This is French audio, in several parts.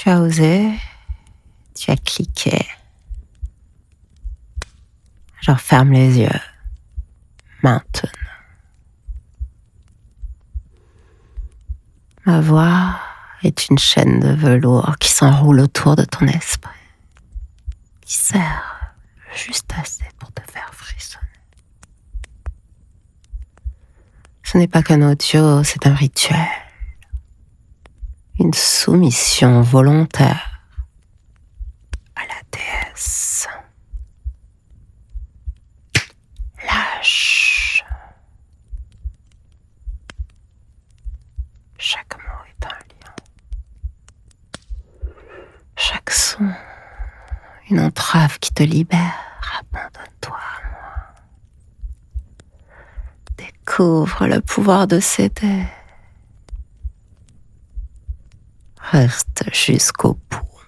Tu as osé, tu as cliqué. Alors ferme les yeux, maintenant. Ma voix est une chaîne de velours qui s'enroule autour de ton esprit, qui sert juste assez pour te faire frissonner. Ce n'est pas qu'un audio, c'est un rituel, une soumission volontaire à la déesse. Lâche. Chaque mot est un lien. Chaque son, une entrave qui te libère. Abandonne-toi à moi. Découvre le pouvoir de céder. Reste jusqu'au bout.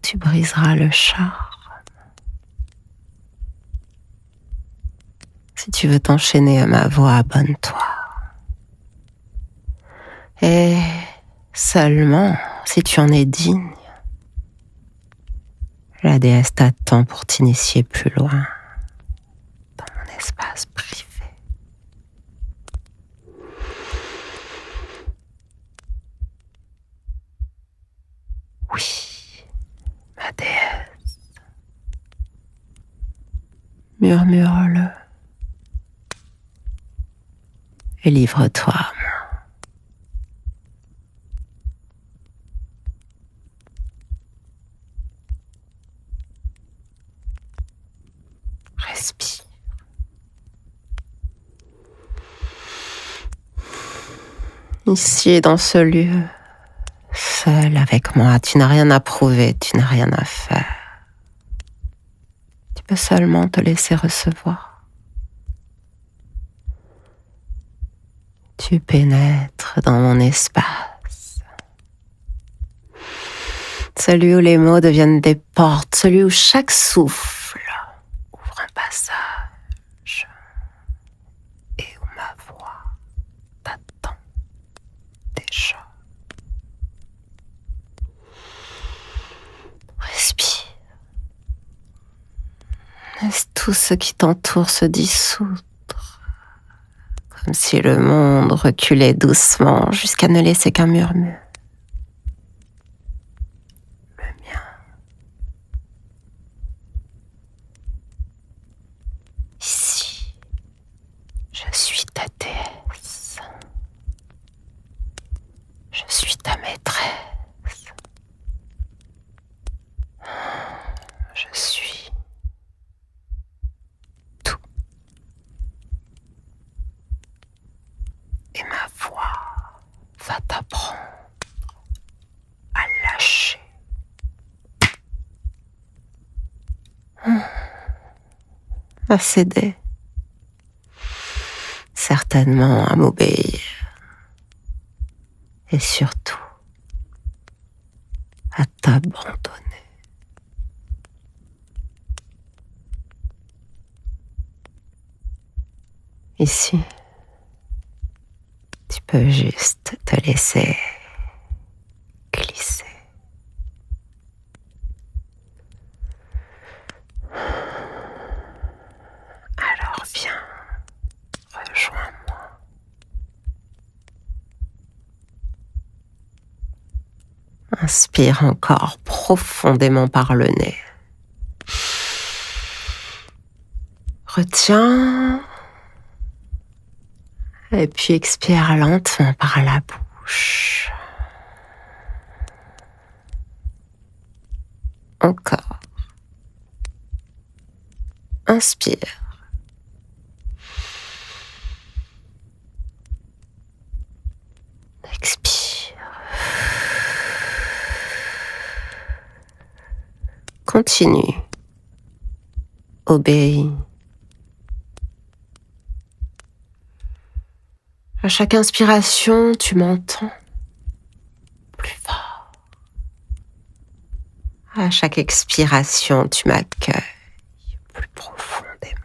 Tu briseras le charme. Si tu veux t'enchaîner à ma voix, abonne-toi. Et seulement si tu en es digne, la déesse t'attend pour t'initier plus loin dans mon espace privé. Oui, ma déesse. Murmure-le. Et livre-toi à moi. Respire. Ici, dans ce lieu, seul avec moi, tu n'as rien à prouver, tu n'as rien à faire. Tu peux seulement te laisser recevoir. Tu pénètres dans mon espace. Celui où les mots deviennent des portes, celui où chaque souffle ouvre un passage et où ma voix t'attend déjà. Respire. Laisse tout ce qui t'entoure se dissoudre, comme si le monde reculait doucement jusqu'à ne laisser qu'un murmure. Le mien. Ici, je suis ta déesse. Je suis ta maîtresse. Je suis tout. Et ma voix va t'apprendre à lâcher. À céder. Certainement à m'obéir. Et surtout, à t'abandonner. Ici, tu peux juste te laisser glisser. Alors viens, rejoins-moi. Inspire encore profondément par le nez. Retiens. Et puis expire lentement par la bouche. Encore. Inspire. Expire. Continue. Obéis. À chaque inspiration, tu m'entends plus fort. À chaque expiration, tu m'accueilles plus profondément.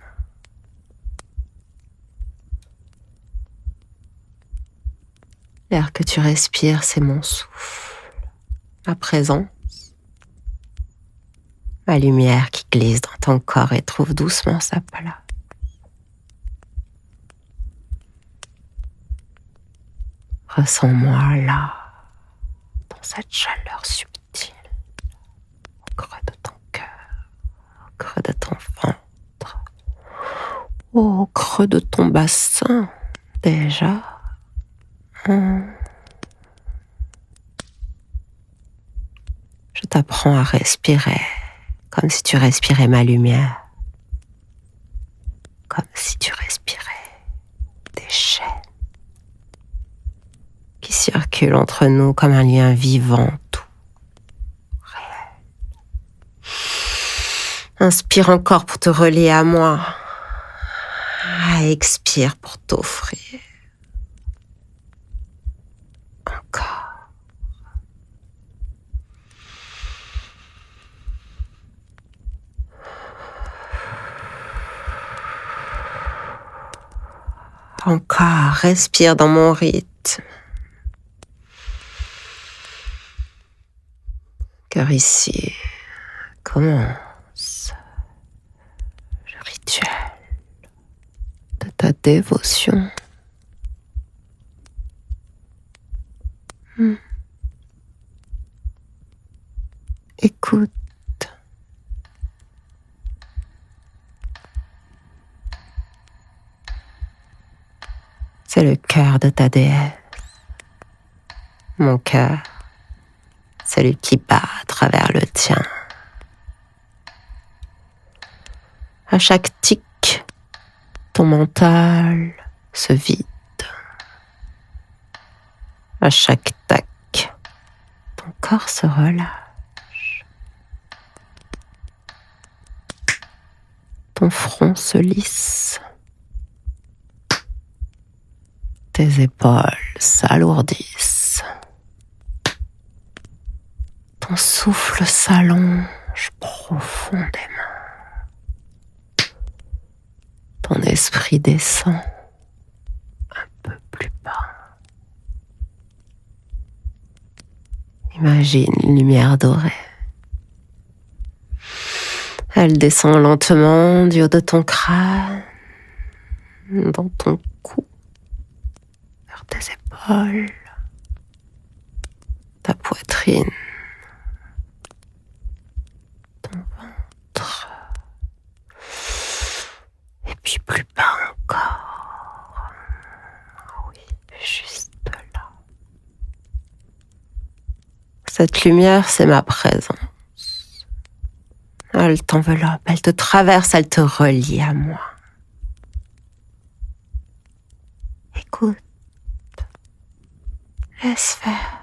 L'air que tu respires, c'est mon souffle, ma présence, ma lumière qui glisse dans ton corps et trouve doucement sa place. Ressens-moi là, dans cette chaleur subtile, au creux de ton cœur, au creux de ton ventre, au creux de ton bassin, déjà. Je t'apprends à respirer comme si tu respirais ma lumière, comme si tu respirais des chaînes qui circulent entre nous comme un lien vivant, tout, réel. Inspire encore pour te relier à moi. Expire pour t'offrir. Encore. Encore, respire dans mon rythme. Car ici commence le rituel de ta dévotion. Écoute. C'est le cœur de ta déesse. Mon cœur, celui qui bat à travers le tien. À chaque tic, ton mental se vide. À chaque tac, ton corps se relâche. Ton front se lisse. Tes épaules s'alourdissent. Ton souffle s'allonge profondément. Ton esprit descend un peu plus bas. Imagine une lumière dorée. Elle descend lentement du haut de ton crâne, dans ton cou, vers tes épaules, ta poitrine, ton ventre, et puis plus bas encore. Oui, juste là. Cette lumière, c'est ma présence. Elle t'enveloppe, elle te traverse, elle te relie à moi. Écoute, laisse faire.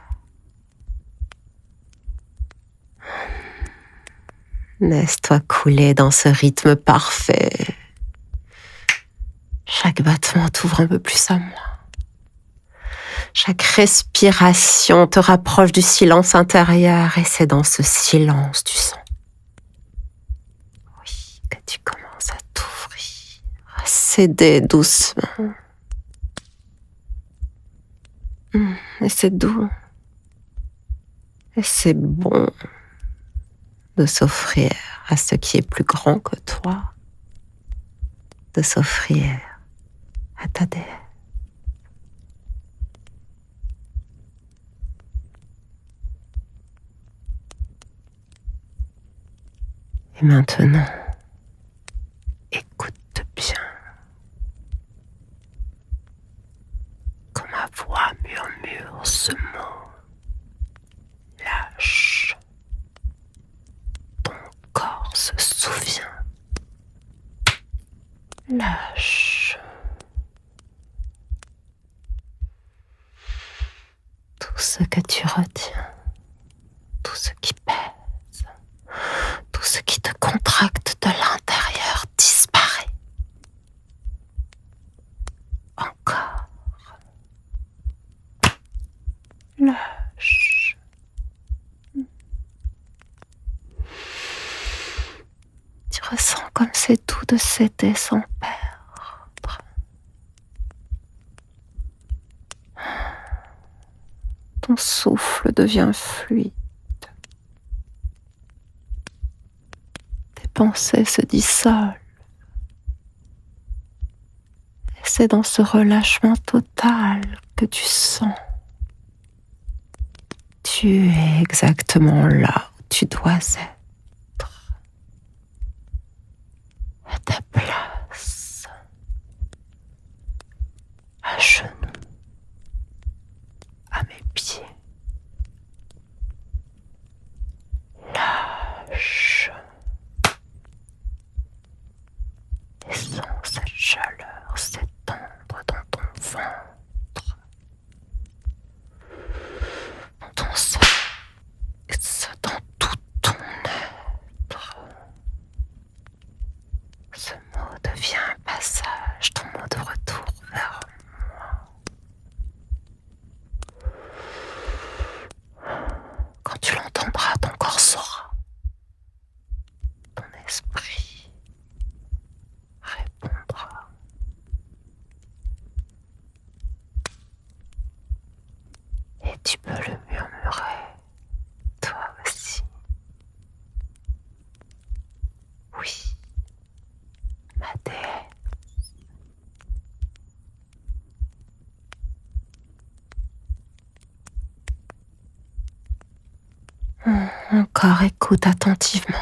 Laisse-toi couler dans ce rythme parfait. Chaque battement t'ouvre un peu plus à moi. Chaque respiration te rapproche du silence intérieur et c'est dans ce silence du son. Oui, que tu commences à t'ouvrir, à céder doucement. Et c'est doux. Et c'est bon de s'offrir à ce qui est plus grand que toi, de s'offrir à ta déesse. Et maintenant, écoute bien quand ma voix murmure ce mot. Lâche. Ton corps se souvient. Lâche. Tout ce que tu retiens, tout ce qui pèse, tout ce qui te contracte de l'intérieur disparaît. Encore. Lâche. Tu ressens comme c'est doux de céder sans perdre. ton souffle devient fluide. Tes pensées se dissolvent. Et c'est dans ce relâchement total que tu sens. Tu es exactement là où tu dois être. À ta place. À genoux. À mes pieds. Lâche. Et sens cette chaleur s'étendre dans ton ventre, dans ton sexe, dans tout ton être. Ce mot devient un passage, ton mot de retour vers moi. Quand tu l'entendras, ton corps saura. Ton esprit répondra. Et tu peux le murmurer, toi aussi. Oui, ma déesse. Mon corps écoute attentivement.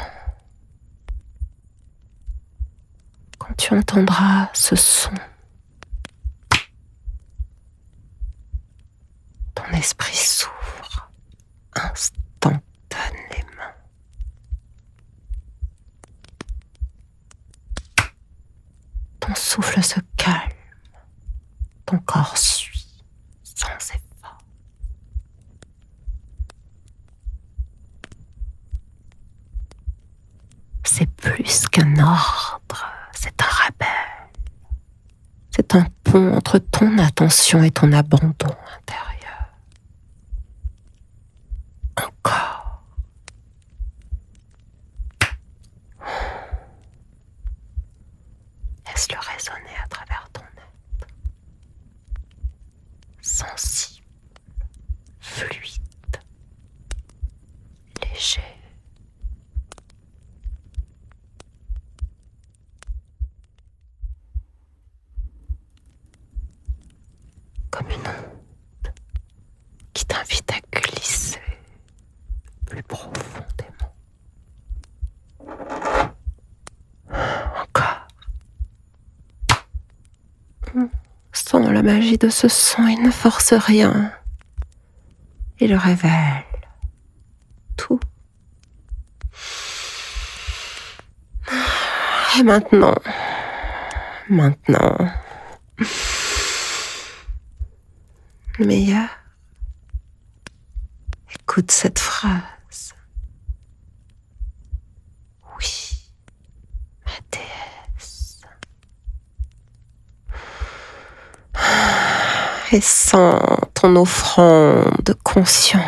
Quand tu entendras ce son, ton esprit s'ouvre instantanément. Ton souffle se calme, ton corps suit sans effort. C'est plus qu'un ordre, c'est un rappel. C'est un pont entre ton attention et ton abandon intérieur. Encore. Laisse-le résonner à travers ton être. Sensible, fluide, léger. Comme une onde qui t'invite à glisser plus profondément. Encore. Sens la magie de ce son, il ne force rien. Il révèle tout. Et maintenant, le meilleur. Écoute cette phrase. Oui, ma déesse. Et sens ton offrande consciente.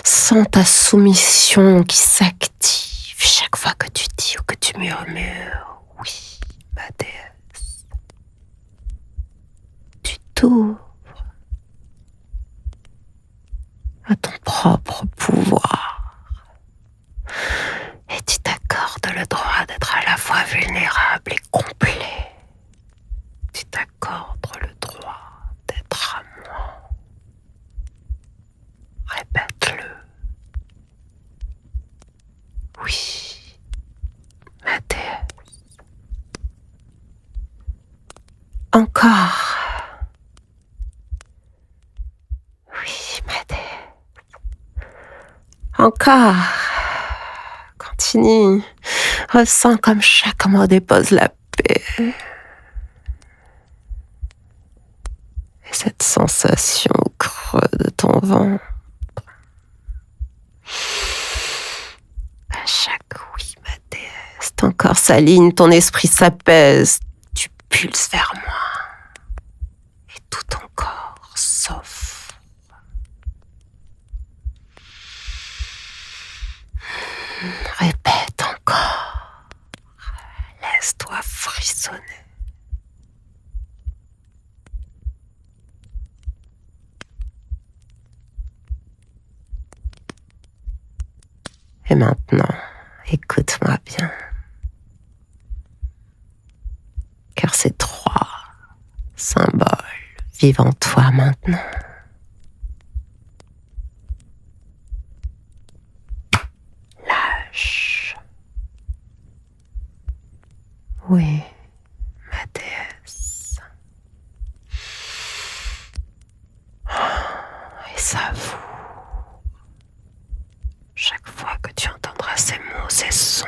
Sens ta soumission qui s'active chaque fois que tu dis ou que tu murmures. Oui, ma déesse. Tu t'ouvres à ton propre pouvoir. Et tu t'accordes le droit d'être à la fois vulnérable et complet. Tu t'accordes le droit d'être à moi. Répète-le. Oui, ma déesse. Encore. Oui, ma déesse. Encore. Continue. Ressens comme chaque mot dépose la paix. Et cette sensation au creux de ton ventre. À chaque oui, ma déesse, ton corps s'aligne, ton esprit s'apaise. Tu pulses vers moi. Et tout ton corps s'offre. Répète encore. Laisse-toi frissonner. maintenant, écoute-moi bien. Car ces trois symboles vivent en toi maintenant. Lâche. Oui, ma déesse. Et savoure. Chaque fois que tu entendras ces mots, ces sons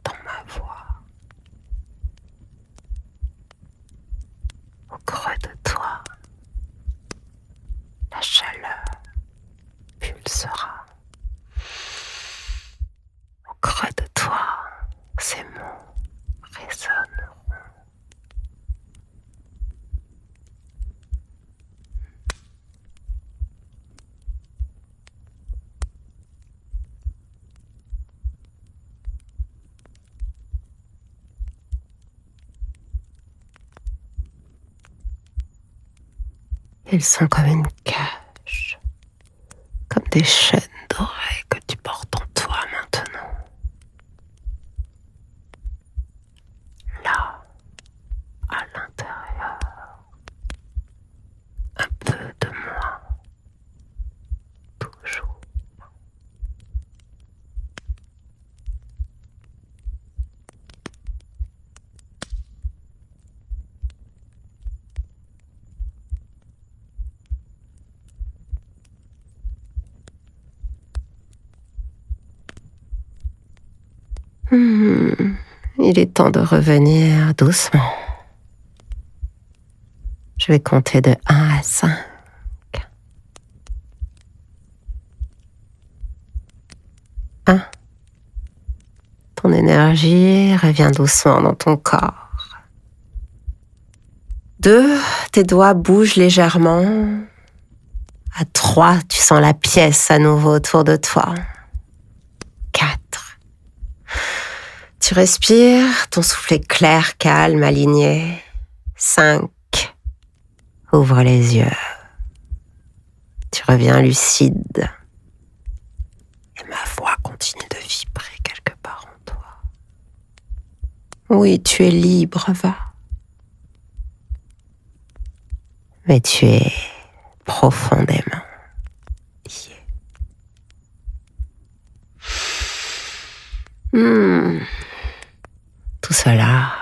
dans ma voix, au creux de toi, la chaleur pulsera. Au creux de toi, ces mots résonneront. Ils sont comme une cage, comme des chaînes dorées que tu portes en toi maintenant. Là, à l'intérieur, un peu de moi, toujours. Il est temps de revenir doucement. Je vais compter de 1 à 5. 1. Ton énergie revient doucement dans ton corps. 2. Tes doigts bougent légèrement. À 3, tu sens la pièce à nouveau autour de toi. 4. Tu respires, ton souffle est clair, calme, aligné. 5. Ouvre les yeux. Tu reviens lucide. Et ma voix continue de vibrer quelque part en toi. Oui, tu es libre, va. Mais tu es profondément lié. Tout cela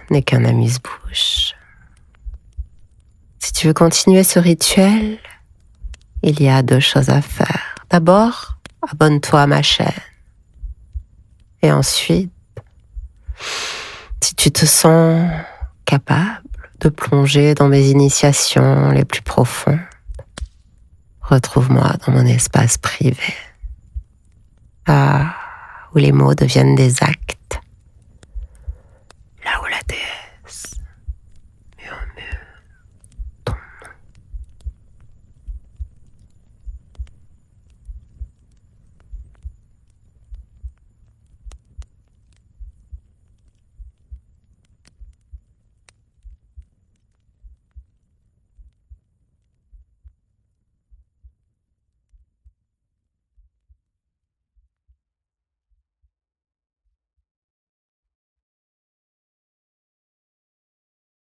n'est qu'un amuse-bouche. Si tu veux continuer ce rituel, il y a 2 choses à faire. D'abord, abonne-toi à ma chaîne. Et ensuite, si tu te sens capable de plonger dans mes initiations les plus profondes, retrouve-moi dans mon espace privé, où les mots deviennent des actes